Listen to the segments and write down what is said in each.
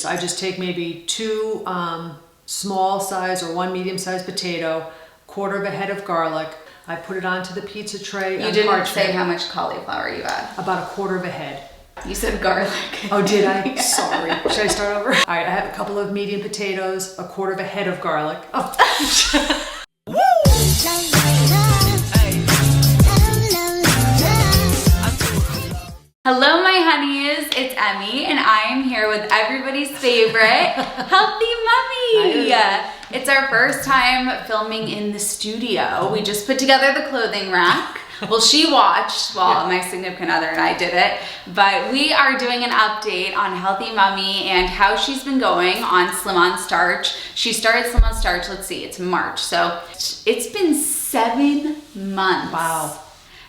So I just take maybe 2 small size or 1 medium sized potato, 1/4 of a head of garlic. I put it onto the pizza tray. You didn't say how much cauliflower you add. About 1/4 of a head. You said garlic. Oh, did I? Yeah. Sorry. Should I start over? All right, I have a couple of medium potatoes, 1/4 of a head of garlic. Oh. Hello, my honeys. It's Emmie, and I am here with everybody's favorite, Healthy Mummy. It's our first time filming in the studio. We just put together the clothing rack. Well, she watched while my significant other and I did it, but we are doing an update on Healthy Mummy and how she's been going on Slim on Starch. She started Slim on Starch, let's see, it's March. So it's been 7 months. Wow.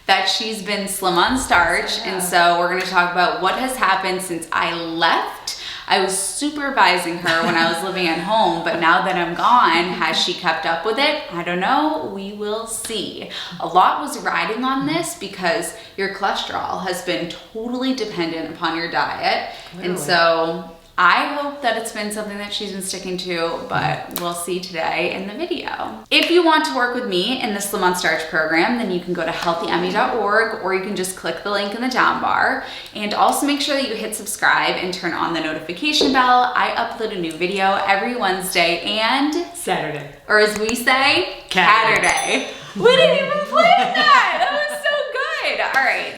That she's been Slim on Starch. Yeah. And so we're gonna talk about what has happened since I left. I was supervising her when I was living at home, but now that I'm gone, has she kept up with it? I don't know, we will see. A lot was riding on this because your cholesterol has been totally dependent upon your diet. Literally. And so I hope that it's been something that she's been sticking to, but we'll see today in the video. If you want to work with me in the Slim on Starch program, then you can go to healthyemmie.org, or you can just click the link in the down bar. And also make sure that you hit subscribe and turn on the notification bell. I upload a new video every Wednesday and Saturday. Or as we say, Catterday. We didn't even plan that. That was so good. All right.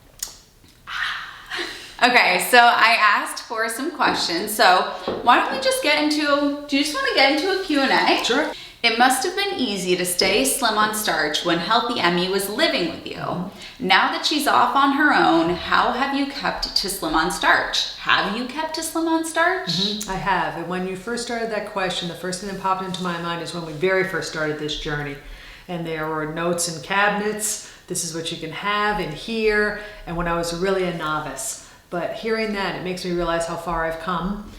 Okay, so I asked for some questions. So why don't we just get into, do you just want to get into a Q&A? Sure. It must have been easy to stay slim on starch when Healthy Emmie was living with you. Now that she's off on her own, how have you kept to Slim on Starch? Have you kept to Slim on Starch? I have. And when you first started that question, the first thing that popped into my mind is when we very first started this journey. And there were notes and cabinets. This is what you can have in here. And when I was really a novice. But hearing that, it makes me realize how far I've come.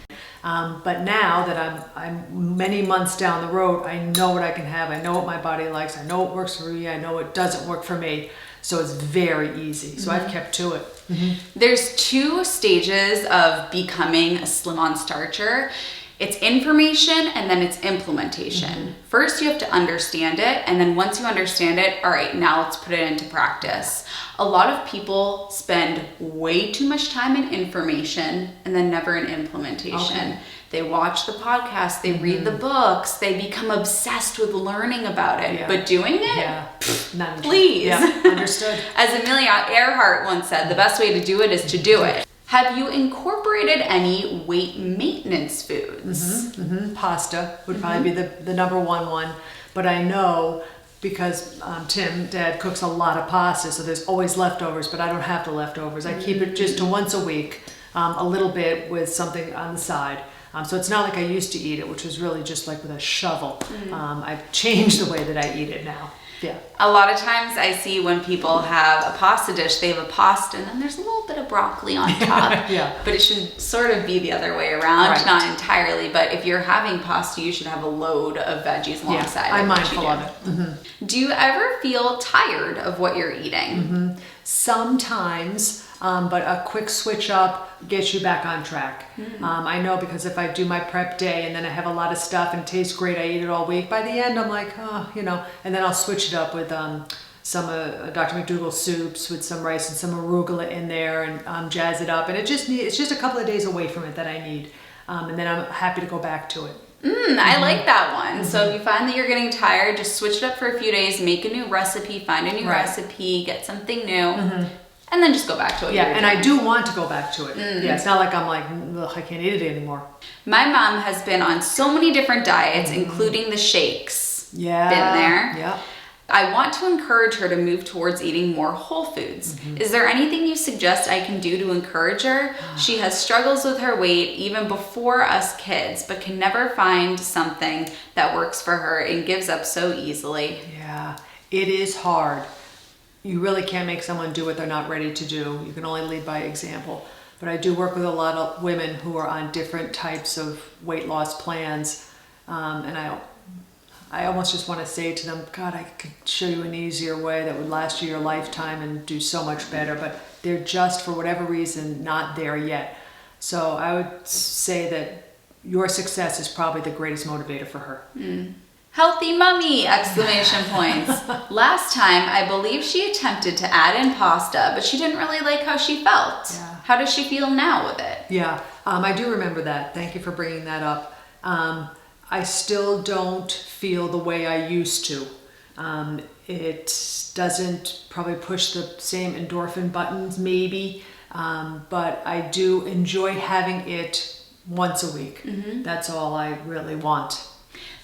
But now that I'm many months down the road, I know what I can have. I know what my body likes. I know what works for me. I know what doesn't work for me. So it's very easy. So I've kept to it. There's 2 stages of becoming a Slim on Starcher. It's information and then it's implementation. First, you have to understand it. And then once you understand it, all right, now let's put it into practice. A lot of people spend way too much time in information and then never in implementation. Okay. They watch the podcast, they read the books, they become obsessed with learning about it, but doing it, please. Yeah, understood. As Amelia Earhart once said, the best way to do it is to do it. Have you incorporated any weight maintenance foods? Pasta would probably be the number one, but I know because Tim, Dad, cooks a lot of pasta, so there's always leftovers, but I don't have the leftovers. I keep it just to once a week, a little bit with something on the side. So it's not like I used to eat it, which was really just like with a shovel. I've changed the way that I eat it now. Yeah. A lot of times I see when people have a pasta dish, they have a pasta and then there's a little bit of broccoli on top. But it should sort of be the other way around, not entirely. But if you're having pasta, you should have a load of veggies alongside. I'm mindful of it. Do you ever feel tired of what you're eating? Sometimes, but a quick switch up gets you back on track. I know because if I do my prep day and then I have a lot of stuff and it tastes great, I eat it all week. By the end, I'm like, oh, you know, and then I'll switch it up with some Dr. McDougall's soups with some rice and some arugula in there and jazz it up. And it's just a couple of days away from it that I need. And then I'm happy to go back to it. I like that one. So if you find that you're getting tired, just switch it up for a few days, make a new recipe, find a new recipe, get something new. And then just go back to it. And I do want to go back to it. It's not like I'm like, ugh, I can't eat it anymore. My mom has been on so many different diets, including the shakes. Been there. I want to encourage her to move towards eating more whole foods. Is there anything you suggest I can do to encourage her? She has struggles with her weight even before us kids, but can never find something that works for her and gives up so easily. Yeah, it is hard. You really can't make someone do what they're not ready to do. You can only lead by example. But I do work with a lot of women who are on different types of weight loss plans. And I almost just want to say to them, God, I could show you an easier way that would last you your lifetime and do so much better. But they're just, for whatever reason, not there yet. So I would say that your success is probably the greatest motivator for her. Healthy mummy! Exclamation points. Last time, I believe she attempted to add in pasta, but she didn't really like how she felt. Yeah. How does she feel now with it? Yeah, I do remember that. Thank you for bringing that up. I still don't feel the way I used to. It doesn't probably push the same endorphin buttons, maybe, but I do enjoy having it once a week. That's all I really want.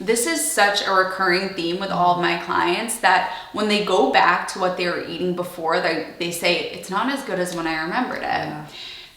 This is such a recurring theme with all of my clients that when they go back to what they were eating before, they say, it's not as good as when I remembered it. Yeah.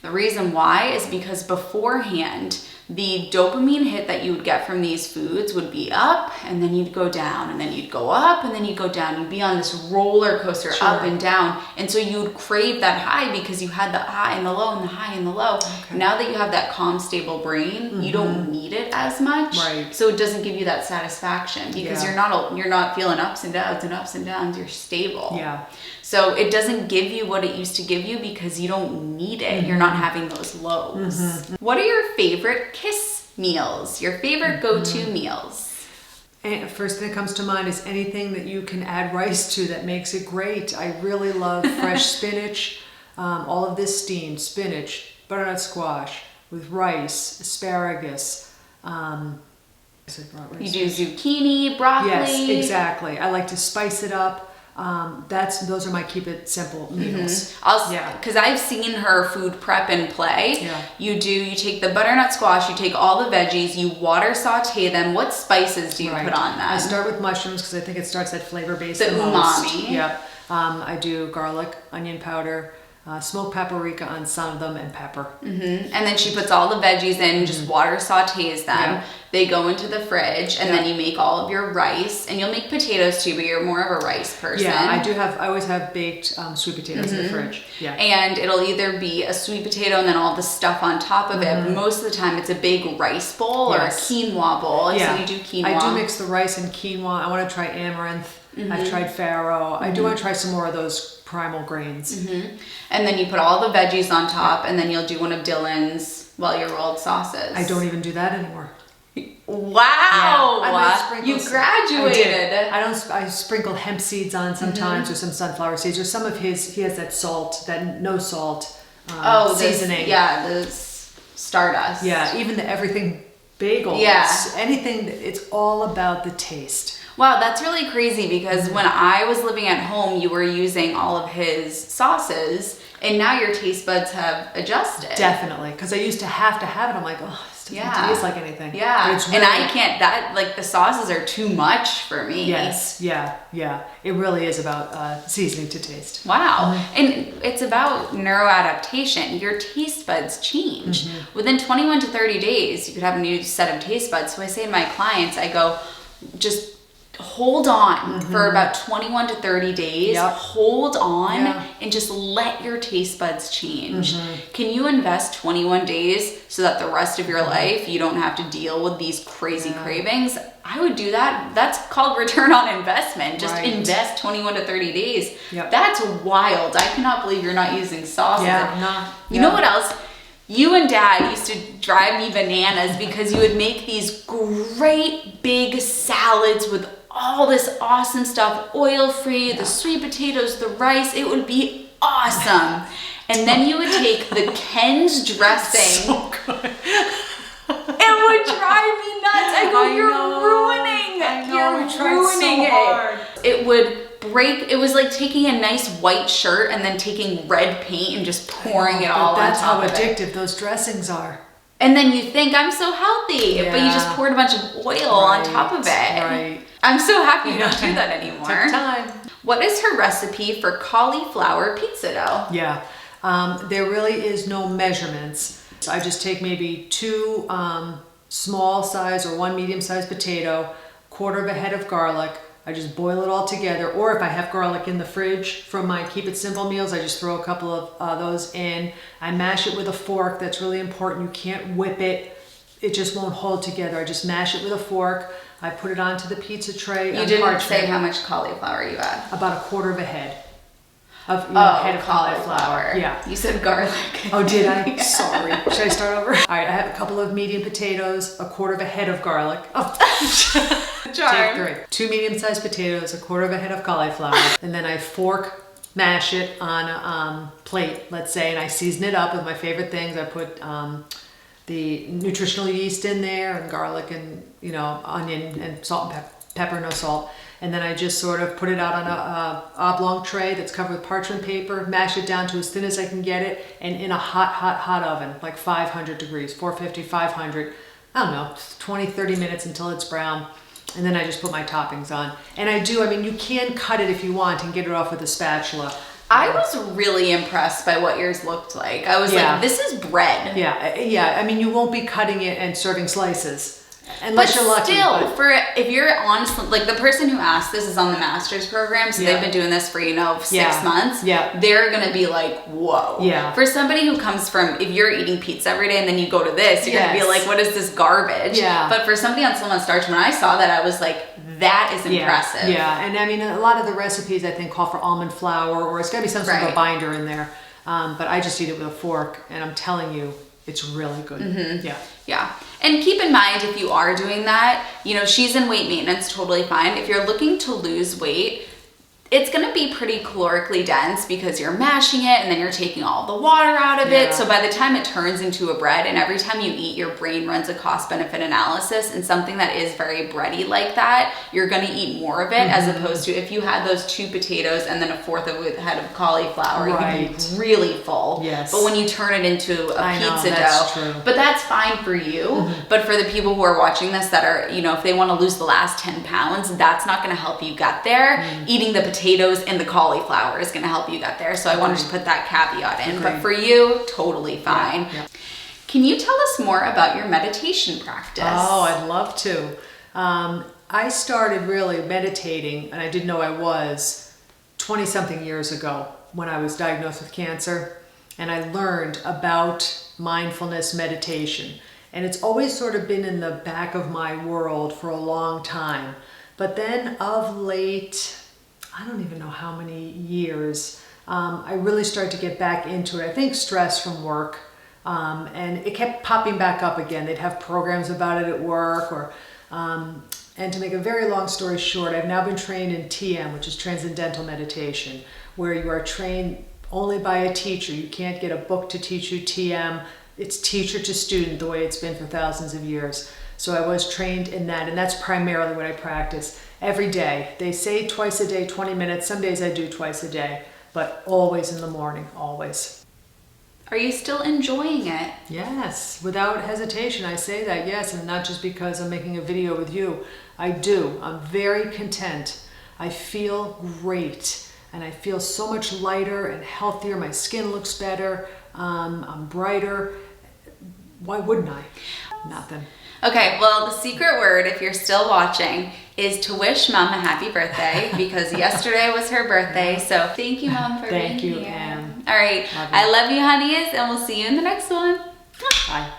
The reason why is because beforehand, the dopamine hit that you would get from these foods would be up, and then you'd go down, and then you'd go up, and then you'd go down. You'd be on this roller coaster, Sure. up and down. And so you would crave that high because you had the high and the low and the high and the low. Okay. Now that you have that calm, stable brain, you don't need it as much. Right. So it doesn't give you that satisfaction because Yeah. you're not feeling ups and downs and ups and downs. You're stable. Yeah. So it doesn't give you what it used to give you because you don't need it. You're not having those lows. What are your favorite kiss meals? Your favorite go-to meals? And first thing that comes to mind is anything that you can add rice to that makes it great. I really love fresh spinach, all of this steamed spinach, butternut squash with rice, asparagus. Is it raw rice? You do zucchini, broccoli. Yes, exactly. I like to spice it up. Those are my keep it simple meals. Yeah. Because I've seen her food prep and play. Yeah. You take the butternut squash, you take all the veggies, you water saute them. What spices do you Right. put on them? I start with mushrooms because I think it starts that flavor base. The most. umami. Yeah. I do garlic, onion powder, smoked paprika on some of them, and pepper. And then she puts all the veggies in, just water sautés them. Yeah. They go into the fridge, and then you make all of your rice. And you'll make potatoes too, but you're more of a rice person. Yeah, I always have baked sweet potatoes in the fridge. Yeah. And it'll either be a sweet potato and then all the stuff on top of it. But most of the time, it's a big rice bowl or a Yes. quinoa bowl. Yeah. So you do quinoa. I do mix the rice and quinoa. I want to try amaranth. I've tried farro. I do want to try some more of those primal grains. And then you put all the veggies on top, and then you'll do one of Dylan's well-your-rolled sauces. I don't even do that anymore. Wow! I might sprinkle You some- graduated. I sprinkle hemp seeds on sometimes, or some sunflower seeds, or some of his. He has that salt, that no salt seasoning. The Stardust. Yeah, even the everything bagels. Yeah. Anything. It's all about the taste. Wow, that's really crazy because when I was living at home, you were using all of his sauces, and now your taste buds have adjusted. Definitely, because I used to have it. I'm like, oh, this doesn't taste like anything. Yeah, But it's and really, I can't. The sauces are too much for me. Yes, yeah. It really is about seasoning to taste. Wow. And it's about neuroadaptation. Your taste buds change. Within 21 to 30 days, you could have a new set of taste buds. So I say to my clients, I go, just hold on for about 21 to 30 days. Yep. Hold on Yeah. and just let your taste buds change. Can you invest 21 days so that the rest of your life you don't have to deal with these crazy cravings? I would do that. That's called return on investment. Just Right. invest 21 to 30 days. Yep. That's wild. I cannot believe you're not using sauces. You know what else? You and Dad used to drive me bananas because you would make these great big salads with all this awesome stuff, oil-free, the sweet potatoes, the rice. It would be awesome. And then you would take the Ken's dressing. So good. It would drive me nuts. I go, you're ruining it. I know, You're we tried ruining so hard. It would break. It was like taking a nice white shirt and then taking red paint and just pouring it all on That's top how of it. addictive those dressings are. And then you think, I'm so healthy, but you just Yeah. poured a bunch of oil on top of it. Right. I'm so happy you don't do that anymore. Took time. What is her recipe for cauliflower pizza dough? Yeah, there really is no measurements. So I just take maybe 2 small size or 1 medium sized potato, quarter of a head of garlic. I just boil it all together. Or if I have garlic in the fridge from my keep it simple meals, I just throw a couple of those in. I mash it with a fork. That's really important. You can't whip it. It just won't hold together. I just mash it with a fork. I put it onto the pizza tray. You on didn't parchment. say how much cauliflower you add. About a quarter of a head. of head of cauliflower. Yeah. You said garlic. Oh, did I? Yeah. Sorry. Should I start over? All right, I have a couple of medium potatoes, a quarter of a head of garlic. Oh, take 3. 2 medium-sized potatoes, a quarter of a head of cauliflower, and then I mash it on a plate, let's say, and I season it up with my favorite things. I put the nutritional yeast in there, and garlic, and onion, and salt and pepper, no salt. And then I just sort of put it out on a oblong tray that's covered with parchment paper, mash it down to as thin as I can get it, and in a hot oven, like 500 degrees, 450, 500, I don't know, 20, 30 minutes until it's brown. And then I just put my toppings on. And you can cut it if you want and get it off with a spatula. I was really impressed by what yours looked like. I was like, this is bread. Yeah. You won't be cutting it and serving slices. Unless you're lucky. If you're honest, like the person who asked this is on the master's program, so they've been doing this for 6 months. Yeah, they're gonna be like, whoa. Yeah. For somebody who comes from, if you're eating pizza every day and then you go to this, you're gonna be like, what is this garbage? Yeah. But for somebody on Slim on Starch, when I saw that, I was like, that is impressive. Yeah, and a lot of the recipes I think call for almond flour, or it's gotta be some sort of a binder in there. But I just eat it with a fork, and I'm telling you, it's really good. Mm-hmm. Yeah. Yeah. And keep in mind, if you are doing that, she's in weight maintenance, totally fine. If you're looking to lose weight, it's going to be pretty calorically dense because you're mashing it and then you're taking all the water out of it. So by the time it turns into a bread, and every time you eat, your brain runs a cost benefit analysis, and something that is very bready like that, you're going to eat more of it, as opposed to if you had those 2 potatoes and then a fourth of a head of cauliflower, you'd be really full. Yes. But when you turn it into a pizza that's dough, true. But that's fine for you. But for the people who are watching this that are, if they want to lose the last 10 pounds, that's not going to help you get there. Eating the potatoes and the cauliflower is going to help you get there. So I wanted to put that caveat in. But for you, totally fine. Yeah. Can you tell us more about your meditation practice? Oh, I'd love to. I started really meditating, and I didn't know I was, 20-something years ago when I was diagnosed with cancer. And I learned about mindfulness meditation. And it's always sort of been in the back of my world for a long time. But then of late, I don't even know how many years, I really started to get back into it. I think stress from work, and it kept popping back up again. They'd have programs about it at work, and to make a very long story short, I've now been trained in TM, which is Transcendental Meditation, where you are trained only by a teacher. You can't get a book to teach you TM. It's teacher to student, the way it's been for thousands of years. So I was trained in that, and that's primarily what I practice every day. They say twice a day, 20 minutes. Some days I do twice a day, but always in the morning, always. Are you still enjoying it? Yes, without hesitation, I say that, yes, and not just because I'm making a video with you. I do. I'm very content. I feel great, and I feel so much lighter and healthier. My skin looks better. I'm brighter. Why wouldn't I? Nothing. Okay, well, the secret word, if you're still watching, is to wish Mom a happy birthday, because yesterday was her birthday. So thank you, Mom, for being here. Thank you, Em. All right, I love you, honeys, and we'll see you in the next one. Bye.